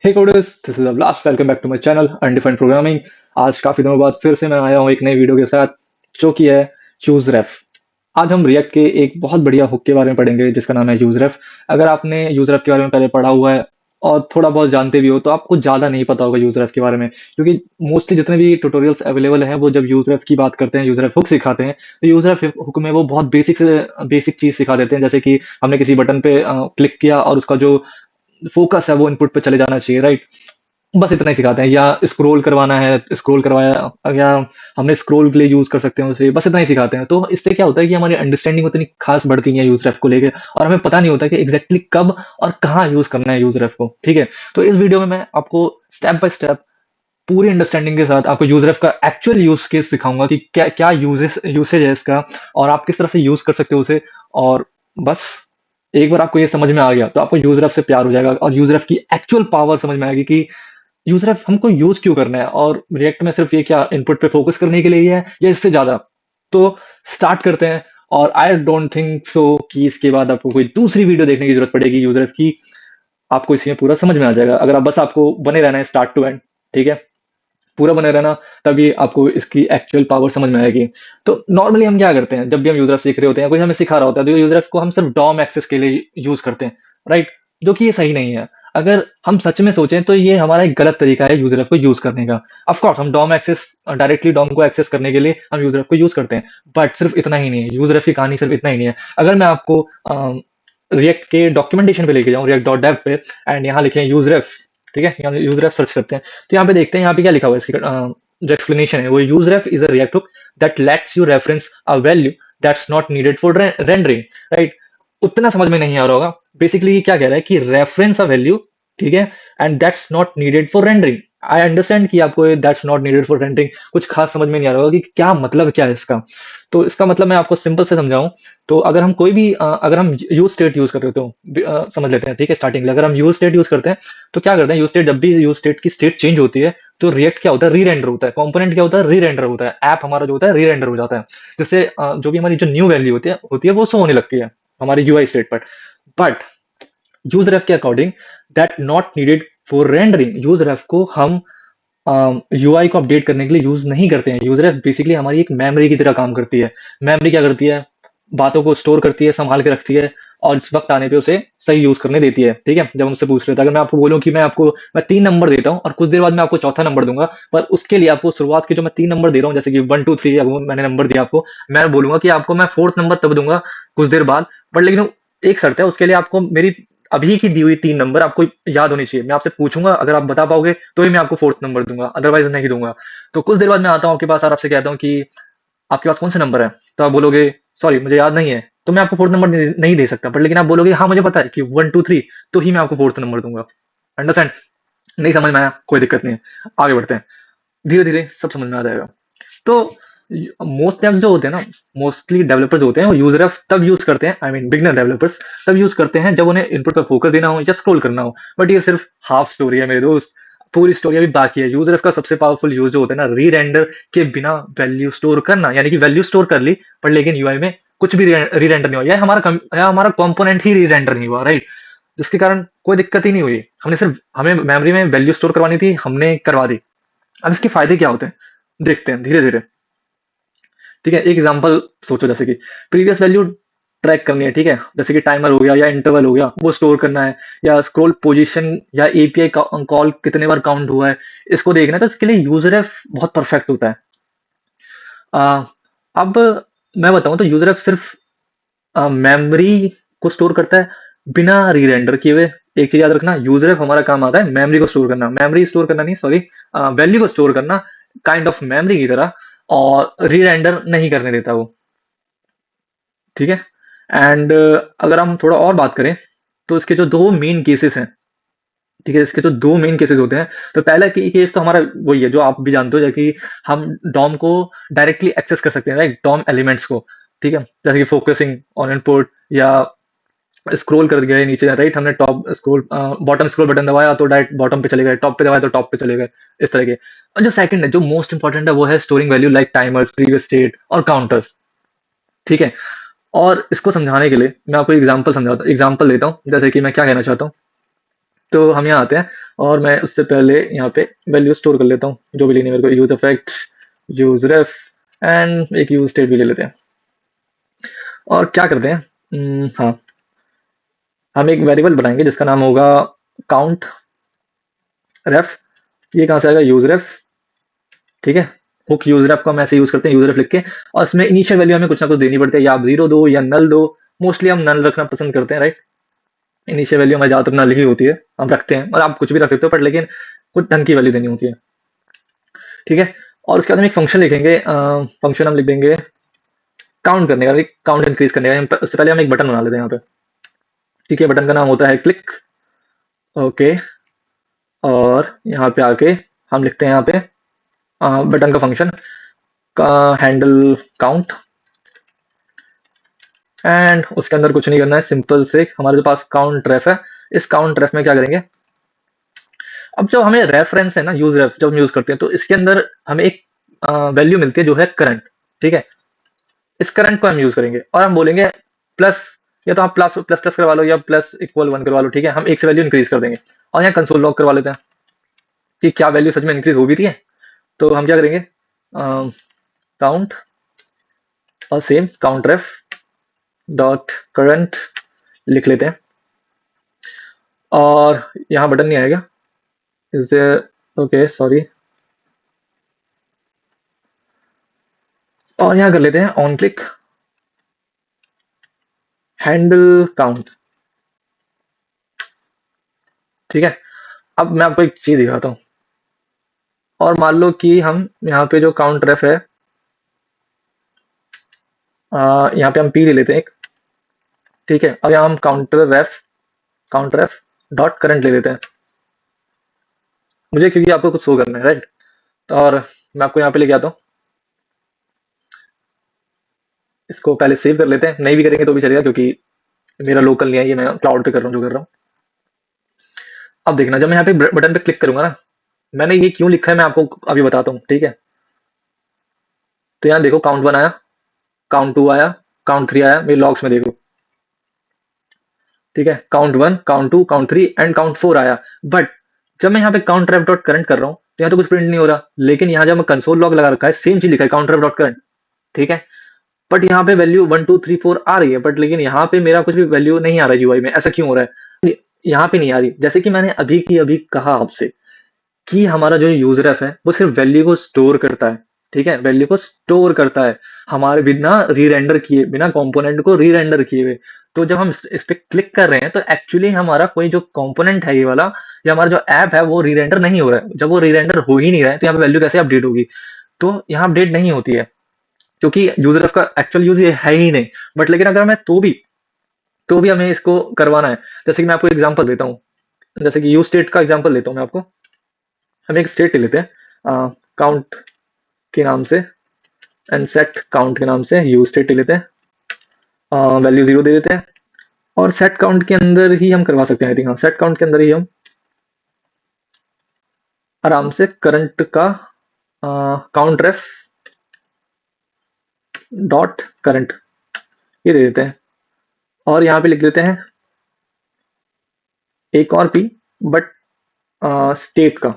Hey coders, this is Abhilash. Welcome back to my channel undefined programming. आज काफी दिनों बाद फिर से मैं आया हूँ एक नई वीडियो के साथ, जो कि है चूज रेफ। आज हम रिएक्ट के एक बहुत बढ़िया हुक के बारे में पढ़ेंगे जिसका नाम है यूज रेफ। अगर आपने यूज रेफ के बारे में पहले पढ़ा हुआ है और थोड़ा बहुत जानते भी हो तो आपको ज्यादा नहीं पता होगा यूज रेफ के बारे में, क्योंकि मोस्टली जितने भी ट्यूटोरियल्स अवेलेबल हैं वो जब यूज रेफ की बात करते हैं, यूज रेफ हुक सिखाते हैं, तो यूज रेफ हुक में वो बहुत बेसिक से बेसिक चीज सिखा देते हैं, जैसे कि हमने किसी बटन पे क्लिक किया और उसका जो फोकस है वो इनपुट पे चले जाना चाहिए, राइट। बस इतना ही सिखाते हैं। या स्क्रॉल करवाना है, स्क्रॉल करवाया, या हमने स्क्रॉल के लिए यूज कर सकते हैं उसे, बस इतना ही सिखाते हैं। तो इससे क्या होता है कि हमारी अंडरस्टैंडिंग उतनी खास बढ़ती है यूज रेफ को लेके, और हमें पता नहीं होता कि एग्जैक्टली कब और कहाँ यूज करना है यूज रेफ को। ठीक है, तो इस वीडियो में मैं आपको स्टेप बाय स्टेप पूरी अंडरस्टैंडिंग के साथ आपको यूज रेफ का एक्चुअल यूज केस सिखाऊंगा कि क्या क्या यूसेज है इसका, और आप किस तरह से यूज कर सकते हो उसे। और बस एक बार आपको ये समझ में आ गया तो आपको यूज रेफ से प्यार हो जाएगा और यूज रेफ की एक्चुअल पावर समझ में आएगी कि यूज रेफ हमको यूज क्यों करना है, और रिएक्ट में सिर्फ ये क्या इनपुट पे फोकस करने के लिए ही है या इससे ज्यादा। तो स्टार्ट करते हैं। और आई डोंट थिंक सो कि इसके बाद आपको कोई दूसरी वीडियो देखने की जरूरत पड़ेगी यूज रेफ की। आपको इसमें पूरा समझ में आ जाएगा अगर आप बस आपको बने रहना है स्टार्ट टू एंड। ठीक है, पूरा बने रहना, तभी आपको इसकी एक्चुअल पावर समझ में आएगी। तो नॉर्मली हम क्या करते हैं, जब भी हम यूजर सीख रहे होते हैं, कोई हमें सिखा रहा होता है, तो यूजर को हम सिर्फ डॉम एक्सेस के लिए यूज करते हैं, राइट। जो कि ये सही नहीं है। अगर हम सच में सोचें तो ये हमारा एक गलत तरीका है यूजर को यूज करने का। ऑफ कोर्स हम डॉम एक्सेस, डायरेक्टली डॉम को एक्सेस करने के लिए हम यूजर को यूज करते हैं, बट सिर्फ इतना ही नहीं है। यूजर की कहानी सिर्फ इतना ही नहीं है। अगर मैं आपको रिएक्ट के डॉक्यूमेंटेशन पे लेके जाऊं, रिएक्ट डॉट डेव पे, एंड यहाँ लिखे यूज रेफ, ठीक है, यहाँ यूज रेफ सर्च करते हैं, तो यहाँ पे देखते हैं यहाँ पे क्या लिखा हुआ है इसकी जो एक्सप्लेनेशन है वो, use ref is a react hook that let's you reference a value that's not needed for rendering, right. उतना समझ में नहीं आ रहा होगा। बेसिकली क्या कह रहा है कि रेफरेंस अ वैल्यू, ठीक है, and that's not needed for rendering. I understand कि आपको that's not needed for rendering कुछ खास समझ में नहीं आ रहा होगा कि क्या मतलब क्या है इसका। तो इसका मतलब मैं आपको सिंपल से समझाऊं तो अगर हम कोई भी अगर हम यूज स्टेट यूज कर रहे हो तो समझ लेते हैं, ठीक है। स्टार्टिंग में अगर हम यूज स्टेट यूज करते हैं तो क्या करते हैं, यूज स्टेट जब भी यूज स्टेट की स्टेट चेंज होती है तो रिएक्ट क्या होता है, री रेंडर होता है। कंपोनेंट क्या होता है, री रेंडर होता है। ऐप हमारा जो होता है री रेंडर हो जाता है, जिससे जो भी हमारी जो न्यू वैल्यू होती है वो शो होने लगती है हमारी यूआई स्टेट पर। बट यूज रेफ के according that not needed for rendering. Use ref को हम यूआई को अपडेट करने के लिए यूज नहीं करते हैं। यूजर बेसिकली हमारी एक मेमोरी की तरह काम करती है। मेमोरी क्या करती है, बातों को स्टोर करती है, संभाल के रखती है, और इस वक्त आने पे उसे सही यूज करने देती है। ठीक है, जब हमसे पूछ रहे थे, अगर मैं आपको बोलूं कि मैं 3 नंबर देता हूँ और कुछ देर बाद मैं आपको चौथा नंबर दूंगा, पर उसके लिए आपको शुरुआत के जो मैं 3 नंबर दे रहा हूँ, जैसे कि 1 2 3, अगर मैंने नंबर दिया आपको, मैं बोलूंगा कि आपको मैं फोर्थ नंबर तब दूंगा कुछ देर बाद। बट लेकिन एक शर्त है, उसके लिए आपको मेरी अभी की दी हुई 3 नंबर आपको याद होनी चाहिए। मैं आपसे पूछूंगा, अगर आप बता पाओगे तो ही मैं आपको फोर्थ नंबर दूंगा, अदरवाइज नहीं दूंगा। तो कुछ देर बाद मैं आता हूँ आपके पास और आपसे कहता हूँ कि आपके पास कौन से नंबर है, तो आप बोलोगे सॉरी मुझे याद नहीं है, तो मैं आपको फोर्थ नंबर नहीं दे सकता। पर लेकिन आप बोलोगे हाँ मुझे पता है कि 1 2 3, तो ही मैं आपको फोर्थ नंबर दूंगा। अंडरस्टैंड? नहीं समझ में आया, कोई दिक्कत नहीं है, आगे बढ़ते हैं। धीरे धीरे सब समझ में आ जाएगा। तो मोस्ट टाइम्स जो होते हैं ना, मोस्टली डेवलपर्स होते हैं वो यूजर तब यूज करते हैं, आई मीन बिगनर डेवलपर्स तब यूज करते हैं जब उन्हें इनपुट पर फोकस देना हो या स्क्रॉल करना हो। बट ये सिर्फ हाफ स्टोरी है मेरे दोस्त, पूरी स्टोरी अभी बाकी है। यूजर का सबसे पावरफुल यूज जो होता है ना, री रेंडर के बिना वैल्यू स्टोर करना, यानी कि वैल्यू स्टोर कर ली पर लेकिन यूआई में कुछ भी री रेंडर नहीं हुआ, या हमारा कंपोनेंट ही री रेंडर नहीं हुआ, राइट। जिसके कारण कोई दिक्कत ही नहीं हुई। हमने सिर्फ हमें मेमोरी में वैल्यू स्टोर करवानी थी, हमने करवा दी। अब इसके फायदे क्या होते हैं देखते हैं धीरे धीरे। ठीक है, एक एग्जांपल सोचो, जैसे कि प्रीवियस वैल्यू ट्रैक करनी है, ठीक है, जैसे कि टाइमर हो गया या इंटरवल हो गया, वो स्टोर करना है, या स्क्रॉल पोजीशन या एपीआई कॉल कितने बार काउंट हुआ है, इसको देखना है। तो इसके लिए यूजर एफ बहुत परफेक्ट होता है। आ, अब मैं बताऊं तो यूजर एफ सिर्फ मेमोरी को स्टोर करता है बिना री रेंडर किए हुए। एक चीज याद रखना, यूजर एफ हमारा काम आता है मेमोरी को स्टोर करना, मेमोरी स्टोर करना नहीं, सॉरी, वैल्यू को स्टोर करना काइंड ऑफ मेमोरी की तरह, और री रेंडर नहीं करने देता वो। ठीक है, एंड अगर हम थोड़ा और बात करें तो इसके जो दो मेन केसेस हैं, ठीक है, इसके जो दो मेन केसेस होते हैं, तो पहला केस तो हमारा वही है जो आप भी जानते हो, जैसे कि हम डॉम को डायरेक्टली एक्सेस कर सकते हैं, राइट, डॉम एलिमेंट्स को। ठीक है, जैसे कि फोकसिंग ऑन इनपुट, या स्क्रॉल कर गए नीचे, राइट, हमने top scroll bottom scroll button दबाया तो डायरेक्ट बॉटम पे चले गए, टॉप पे दबाया तो टॉप पे चले गए, इस तरह के। और जो सेकंड है, जो मोस्ट इंपॉर्टेंट है, वो है storing value like timers, previous state और काउंटर्स। ठीक है, और इसको समझाने के लिए मैं आपको एग्जांपल देता हूँ, जैसे कि मैं क्या कहना चाहता हूँ तो हम यहाँ आते हैं और मैं उससे पहले यहाँ पे वैल्यू स्टोर कर लेता हूँ जो भी लेनी है मेरे को, use effect, use ref and एक यूज स्टेट भी ले लेते हैं। और क्या करते हैं, हाँ, हम एक वेरिएबल बनाएंगे जिसका नाम होगा काउंट रेफ। ये कहाँ से आएगा, यूज रेफ, ठीक है। हुक यूज रेफ को हम ऐसे यूज करते हैं, यूज रेफ लिख के, और इसमें इनिशियल वैल्यू हमें कुछ ना कुछ देनी पड़ती है, या आप जीरो दो या नल दो। मोस्टली हम नल रखना पसंद करते हैं, राइट। इनिशियल वैल्यू हमारी ज्यादातर नल ही होती है, हम रखते हैं, और आप कुछ भी रख सकते हो, पर लेकिन कुछ ढंग की वैल्यू देनी होती है, ठीक है। और उसके बाद हम एक फंक्शन लिखेंगे, फंक्शन हम लिख देंगे काउंट करने का, काउंट इंक्रीज करने का। उससे पहले हम एक बटन बना लेते हैं यहाँ पे, ठीक है। बटन का नाम होता है क्लिक, ओके। और यहाँ पे आके हम लिखते हैं यहाँ पे बटन का फंक्शन का हैंडल काउंट, एंड उसके अंदर कुछ नहीं करना है, सिंपल से हमारे जो पास काउंट रेफ है, इस काउंट रेफ में क्या करेंगे, अब जब हमें रेफरेंस है ना, यूज रेफ जब हम यूज करते हैं तो इसके अंदर हमें एक वैल्यू मिलती है जो है करंट, ठीक है। इस करंट को हम यूज करेंगे और हम बोलेंगे प्लस, या तो आप प्लस प्लस प्लस करवा लो या प्लस इक्वल वन करवा लो, ठीक है। हम एक से वैल्यू इंक्रीज कर देंगे और यहाँ कंसोल लॉग करवा लेते हैं कि क्या वैल्यू सच में इंक्रीज हो भी रही है। तो हम क्या करेंगे, काउंट और सेम काउंट रेफ डॉट करंट लिख लेते हैं, और यहाँ बटन नहीं आएगा, इज ओके सॉरी, और यहाँ कर लेते हैं ऑन क्लिक हैंडल काउंट, ठीक है। अब मैं आपको एक चीज दिखाता हूँ, और मान लो कि हम यहाँ पे जो काउंट रेफ है, यहाँ पे हम पी ले लेते हैं एक, ठीक है। अब यहाँ हम काउंटर रेफ डॉट करंट ले लेते हैं, मुझे क्योंकि आपको कुछ शो करना है, राइट। और मैं आपको यहाँ पे लेके आता हूँ, इसको पहले सेव कर लेते हैं, नहीं भी करेंगे तो भी चलेगा क्योंकि मेरा लोकल नहीं है, ये मैं क्लाउड पे कर रहा हूँ जो कर रहा हूँ। अब देखना, जब मैं यहाँ पे बटन पे क्लिक करूंगा ना, मैंने ये क्यों लिखा है मैं आपको अभी बताता हूँ, ठीक है। तो यहाँ देखो काउंट वन आया, काउंट टू आया, काउंट थ्री आया, मेरे लॉग्स में देखो, ठीक है। Count one, count two, count three and count four आया। बट जब मैं यहाँ पे काउंट रेफ डॉट करंट कर रहा हूँ तो यहाँ तो कुछ प्रिंट नहीं हो रहा, लेकिन यहाँ जब मैं कंसोल लॉग लगा रखा है, सेम चीज लिखा है काउंट रेफ डॉट करंट, ठीक है। बट यहाँ पे value one two three four आ रही है, बट लेकिन यहाँ पे मेरा कुछ भी वैल्यू नहीं आ रहा है यूआई में, ऐसा क्यों हो रहा है, यहाँ पे नहीं आ रही। जैसे कि मैंने अभी की अभी कहा आपसे कि हमारा जो यूजर एफ है वो सिर्फ वैल्यू को स्टोर करता है, ठीक है। वैल्यू को स्टोर करता है हमारे बिना री रेंडर किए, बिना कंपोनेंट को री रेंडर किए हुए। तो जब हम इस पे क्लिक कर रहे हैं तो एक्चुअली हमारा कोई जो कंपोनेंट है ये वाला, या हमारा जो ऐप है, वो री रेंडर नहीं हो रहा है। जब वो री रेंडर हो ही नहीं रहा है तो यहाँ पे वैल्यू कैसे अपडेट होगी, तो यहाँ अपडेट नहीं होती है क्योंकि यूजर एफ का एक्चुअल यूज ये है ही नहीं। बट लेकिन अगर मैं तो भी हमें इसको करवाना है। जैसे कि मैं आपको एग्जांपल देता हूँ, जैसे कि यू स्टेट का एग्जांपल देता हूँ मैं आपको। हम एक स्टेट ले लेते हैं काउंट के नाम से, एंड सेट काउंट के नाम से यूज स्टेट ले लेते हैं, वैल्यू जीरो दे देते हैं, और सेट काउंट के अंदर ही हम करवा सकते हैं, आई थिंक हाँ, सेट काउंट के अंदर ही हम आराम से करंट का काउंट रेफ डॉट करंट ये दे देते हैं, और यहाँ पे लिख देते हैं एक और पी, बट स्टेट का,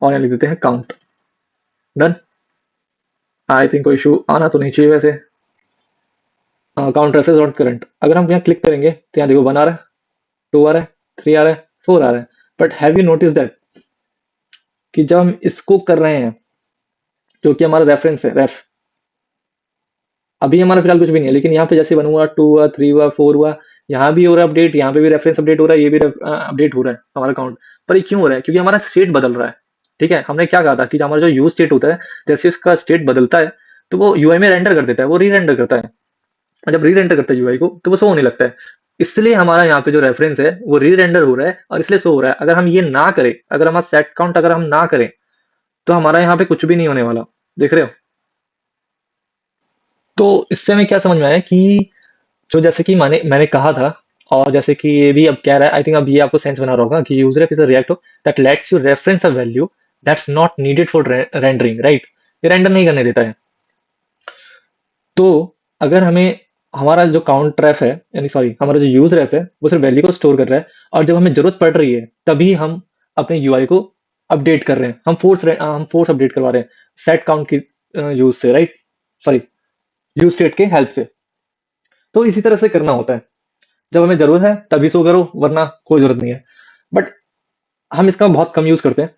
और यहाँ लिख देते हैं काउंट। डन। आई थिंक कोई इशू आना तो नहीं चाहिए वैसे। काउंट रेफरेंस डॉट करंट, अगर हम यहाँ क्लिक करेंगे तो यहाँ देखो वन आ रहा है, टू आ रहा है, थ्री आ रहा है, फोर आ रहा है। But have you notice that कि जब हम इसको कर रहे हैं, जो कि हमारा रेफरेंस है रेफ, अभी हमारा फिलहाल कुछ भी नहीं है, लेकिन यहाँ पे जैसे वन हुआ, टू हुआ, थ्री हुआ, फोर हुआ, यहाँ भी हो रहा है अपडेट, यहाँ पे भी रेफरेंस अपडेट हो रहा है, ये भी अपडेट हो रहा है हमारा काउंट। पर ये क्यों हो रहा है, क्योंकि हमारा स्टेट बदल रहा है, ठीक है। हमने क्या कहा था कि हमारा जो यूज स्टेट होता है, जैसे उसका स्टेट बदलता है तो वो यूआई में रेंडर कर देता है, वो री रेंडर करता है, और जब री रेंडर करता है यूआई को तो वो शो होने लगता है। इसलिए हमारा यहाँ पे जो रेफरेंस है वो री रेंडर हो रहा है और इसलिए शो हो रहा है। अगर हम ये ना करें, अगर हमारा सेट काउंट अगर हम ना करें तो हमारा यहाँ पे कुछ भी नहीं होने वाला, देख रहे हो। तो इससे हमें क्या समझ में आया कि जो जैसे कि मैंने मैंने कहा था, और जैसे कि ये भी अब कह रहा है, आई थिंक अब ये आपको सेंस बना रहा होगा कि user is a reactor that let's you reference a value that's not needed for rendering, right. ये रेंडर नहीं करने देता है। तो अगर हमें हमारा जो काउंट रेफ है, यानी सॉरी हमारा जो यूज रेफ है, वो सिर्फ वैल्यू को स्टोर कर रहा है, और जब हमें जरूरत पड़ रही है तभी हम अपने यूआई को अपडेट कर रहे हैं, हम फोर्स अपडेट करवा रहे हैं सेट काउंट की यूज से, राइट, सॉरी यूज स्टेट के हेल्प से। तो इसी तरह से करना होता है, जब हमें जरूरत है तभी सो करो, वरना कोई जरूरत नहीं है। बट हम इसका बहुत कम यूज करते हैं,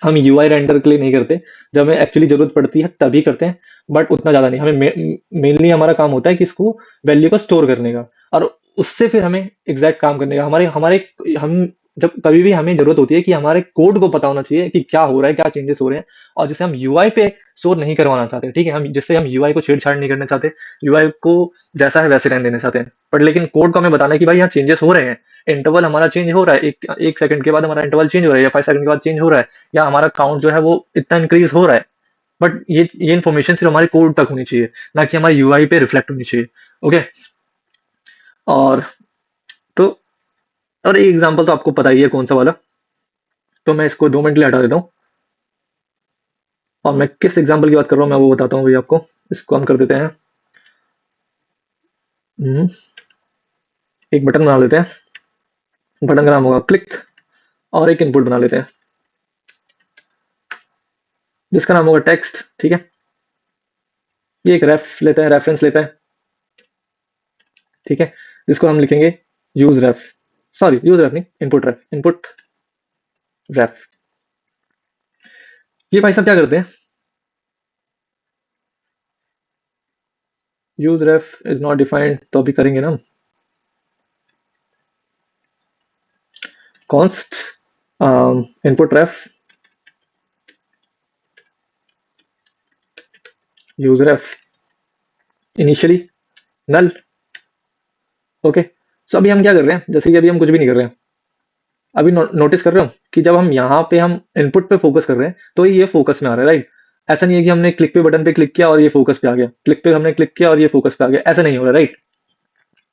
हम यूआई रेंडर के लिए नहीं करते, जब हमें एक्चुअली जरूरत पड़ती है तभी करते हैं, बट उतना ज्यादा नहीं। हमें मेनली हमारा काम होता है कि इसको वैल्यू को स्टोर करने का, और उससे फिर हमें एग्जैक्ट काम करने का। हमारे हमारे हम जब कभी भी हमें जरूरत होती है कि हमारे कोड को पता होना चाहिए कि क्या हो रहा है, क्या चेंजेस हो रहे हैं, और जिसे हम यूआई पे स्टोर नहीं करवाना चाहते, ठीक है, हम जिससे हम यूआई को छेड़छाड़ नहीं करना चाहते, यूआई को जैसा है वैसे रहने देना चाहते हैं, बट लेकिन कोड को हमें बताना है कि भाई यहाँ चेंजेस हो रहे हैं, इंटरवल हमारा चेंज हो रहा है, एक सेकंड के बाद हमारा इंटरवल चेंज हो रहा है, या 5 सेकंड के बाद चेंज हो रहा है, या हमारा काउंट जो है वो इतना इंक्रीज हो रहा है। बट ये इन्फॉर्मेशन सिर्फ हमारे कोड तक होनी चाहिए, ना कि हमारे यूआई पे रिफ्लेक्ट होनी चाहिए। ओके। और तो और एक एग्जांपल तो आपको पता ही है कौन सा वाला, तो मैं इसको 2 मिनट के लिए हटा देता हूँ, और मैं किस एग्जांपल की बात कर रहा हूँ मैं वो बताता हूँ भाई आपको। इसको हम कर देते हैं, हम्म, एक बटन बना लेते हैं, बटन का नाम होगा क्लिक, और एक इनपुट बना लेते हैं जिसका नाम होगा टेक्स्ट, ठीक है। ये एक रेफ लेते हैं, रेफरेंस लेते हैं, ठीक है, जिसको हम लिखेंगे यूज रेफ, सॉरी यूज रेफ नहीं, इनपुट रेफ, इनपुट रेफ। ये भाई साहब क्या करते हैं, use ref is not defined, तो अभी करेंगे ना, कॉन्स्ट इनपुट रेफ यूज रेफ इनिशियली नल। ओके। सो अभी हम क्या कर रहे हैं, जैसे कि अभी हम कुछ भी नहीं कर रहे हैं, अभी नोटिस कर रहे हो कि जब हम यहाँ पे हम इनपुट पे फोकस कर रहे हैं तो ये फोकस में आ रहा है, राइट। ऐसा नहीं है कि हमने क्लिक पे बटन पे क्लिक किया और ये फोकस पे आ गया, क्लिक पे हमने क्लिक किया और ये फोकस पे आ गया, ऐसा नहीं हो रहा, राइट।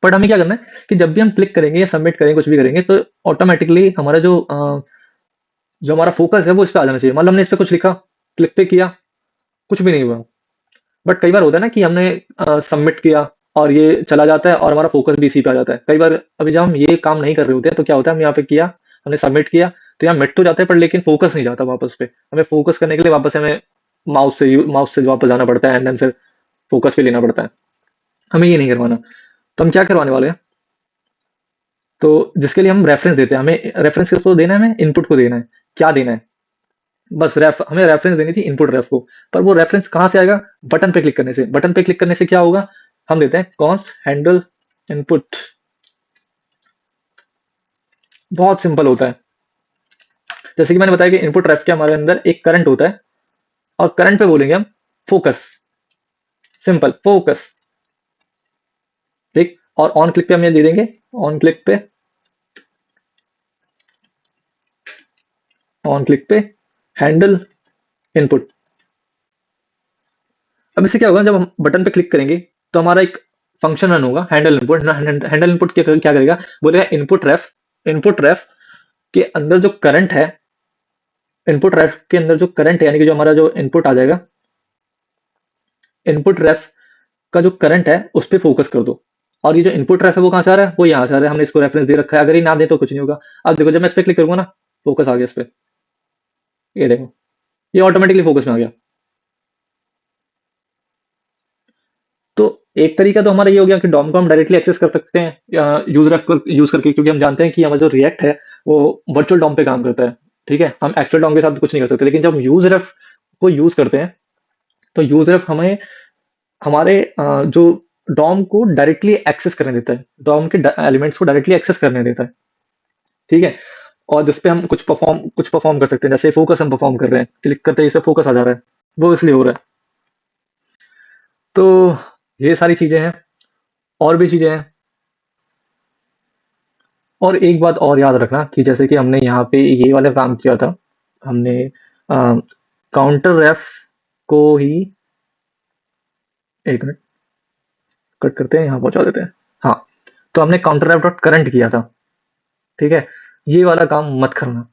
बट हमें क्या करना है कि जब भी हम क्लिक करेंगे या सबमिट करेंगे, कुछ भी करेंगे, तो ऑटोमेटिकली हमारा जो हमारा फोकस है वो इस पे आ जाना चाहिए। मतलब हमने इस पे कुछ लिखा, क्लिक पे किया, कुछ भी नहीं हुआ, बट कई बार होता है ना कि हमने सबमिट किया और ये चला जाता है और हमारा फोकस भी इसी पे आ जाता है कई बार। अभी जब हम ये काम नहीं कर रहे होते हैं तो क्या होता है, हम यहाँ पे किया, हमने सबमिट किया, तो यहाँ मिट तो जाता है पर लेकिन फोकस नहीं जाता वापस पे। हमें फोकस करने के लिए वापस हमें माउस से वापस जाना पड़ता है, एंड देन फिर फोकस पे लेना पड़ता है। हमें ये नहीं करवाना, तो हम क्या करवाने वाले हैं, तो जिसके लिए हम रेफरेंस देते हैं, हमें रेफरेंस किसको देना है, हमें इनपुट को देना है। क्या देना है, बस हमें रेफरेंस देनी थी इनपुट रेफ को। पर वो रेफरेंस कहाँ से आएगा, बटन पे क्लिक करने से। बटन पे क्लिक करने से क्या होगा, हम देते हैं कॉन्स्ट हैंडल इनपुट। बहुत सिंपल होता है, जैसे कि मैंने बताया कि इनपुट रेफ के हमारे अंदर एक करंट होता है, और करंट पे बोलेंगे हम फोकस, सिंपल फोकस, ठीक। और ऑन क्लिक पे हम ये दे देंगे, ऑन क्लिक पे, ऑन क्लिक पे हैंडल इनपुट। अब इससे क्या होगा, जब हम बटन पे क्लिक करेंगे तो हमारा एक फंक्शन रन होगा, हैंडल इनपुट। हैंडल इनपुट क्या करेगा, बोलेगा इनपुट रेफ के अंदर जो करंट है, इनपुट रेफ के अंदर जो करंट है, यानी कि जो हमारा जो इनपुट आ जाएगा, इनपुट रेफ का जो करंट है उस पर फोकस कर दो। और ये जो इनपुट रेफ है वो कहाँ से आ रहा है, वो यहाँ से आ रहा है, हमने इसको रेफरेंस दे रखा है। अगर ये ना दे तो कुछ नहीं होगा। अब देखो जब मैं इस पर क्लिक करूंगा ना, फोकस आ गया इस पे, ये देखो, ये ऑटोमेटिकली फोकस में आ गया। तो एक तरीका तो हमारा ये हो गया कि डॉम को हम डायरेक्टली एक्सेस कर सकते हैं यूज रेफ को यूज करके, क्योंकि हम जानते हैं कि हमारा जो रिएक्ट है वो वर्चुअल डॉम पे काम करता है, ठीक है। हम एक्चुअल डॉम के साथ कुछ नहीं कर सकते, लेकिन जब हम यूज रेफ को यूज करते हैं तो यूज रेफ हमें हमारे जो डॉम को डायरेक्टली एक्सेस करने देता है, डॉम के एलिमेंट्स को डायरेक्टली एक्सेस करने देता है, ठीक है। और जिसपे हम कुछ परफॉर्म कर सकते हैं, जैसे फोकस हम परफॉर्म कर रहे हैं, क्लिक करते ही इस पे फोकस आ जा रहा है, वो इसलिए हो रहा है। तो ये सारी चीजें हैं, और भी चीजें हैं। और एक बात और याद रखना कि जैसे कि हमने यहाँ पे ये वाला काम किया था, हमने काउंटर रेफ को ही, एक मिनट कट करते हैं, यहाँ पहुंचा देते हैं। हाँ, तो हमने काउंटर रेफ डॉट करंट किया था, ठीक है। ये वाला काम मत करना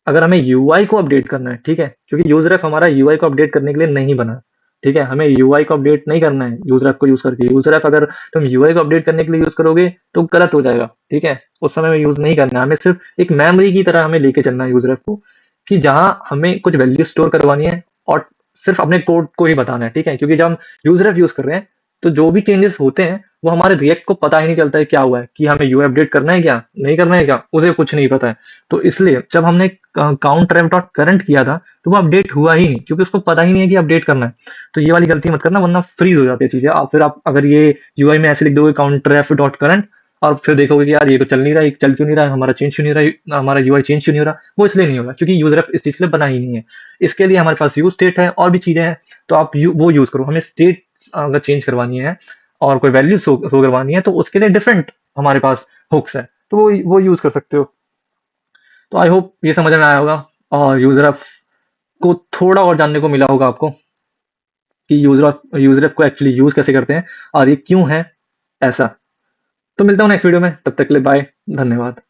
अगर हमें यूआई को अपडेट करना है, ठीक है, क्योंकि यूजर रेफ हमारा यूआई को अपडेट करने के लिए नहीं बना। ठीक है, हमें यूआई को अपडेट नहीं करना है यूजर ऐप को यूज करके। यूजर ऐप अगर तुम यूआई को अपडेट करने के लिए यूज करोगे तो गलत हो जाएगा, ठीक है, उस समय में यूज नहीं करना है। हमें सिर्फ एक मेमोरी की तरह हमें लेके चलना है यूजर ऐप को, कि जहां हमें कुछ वैल्यू स्टोर करवानी है और सिर्फ अपने कोड को ही बताना है, ठीक है, क्योंकि जब हम यूजर ऐप यूज कर रहे हैं तो जो भी चेंजेस होते हैं वो हमारे रिएक्ट को पता ही नहीं चलता है क्या हुआ है, कि हमें यूआई अपडेट करना है क्या नहीं करना है, क्या उसे कुछ नहीं पता है। तो इसलिए जब हमने काउंट रैप डॉट करंट किया था तो वो अपडेट हुआ ही नहीं, क्योंकि उसको पता ही नहीं है कि अपडेट करना है। तो ये वाली गलती मत करना, वरना फ्रीज हो जाती है चीजें। आप फिर आप अगर ये यूआई में ऐसे लिख दोगे काउंट रैप डॉट करंट और फिर देखोगे कि यार ये तो चल नहीं रहा, ये चल क्यों नहीं रहा है, हमारा चेंज क्यों नहीं हो रहा है, हमारा यूआई चेंज क्यों नहीं हो रहा, वो इसलिए नहीं होगा क्योंकि यूजर इस चीज के लिए बना ही नहीं है। इसके लिए हमारे पास यूज स्टेट है और भी चीजें हैं, तो आप वो यूज करो। हमें स्टेट अगर चेंज करवानी है और कोई वैल्यू शो करवानी है तो उसके लिए डिफरेंट हमारे पास हुक्स है, तो वो यूज कर सकते हो। तो आई होप ये समझ में आया होगा और यूजर ऐप को थोड़ा और जानने को मिला होगा आपको कि यूजर ऐप को एक्चुअली यूज कैसे करते हैं और ये क्यों है ऐसा। तो मिलता हूँ नेक्स्ट वीडियो में, तब तक के लिए बाय, धन्यवाद।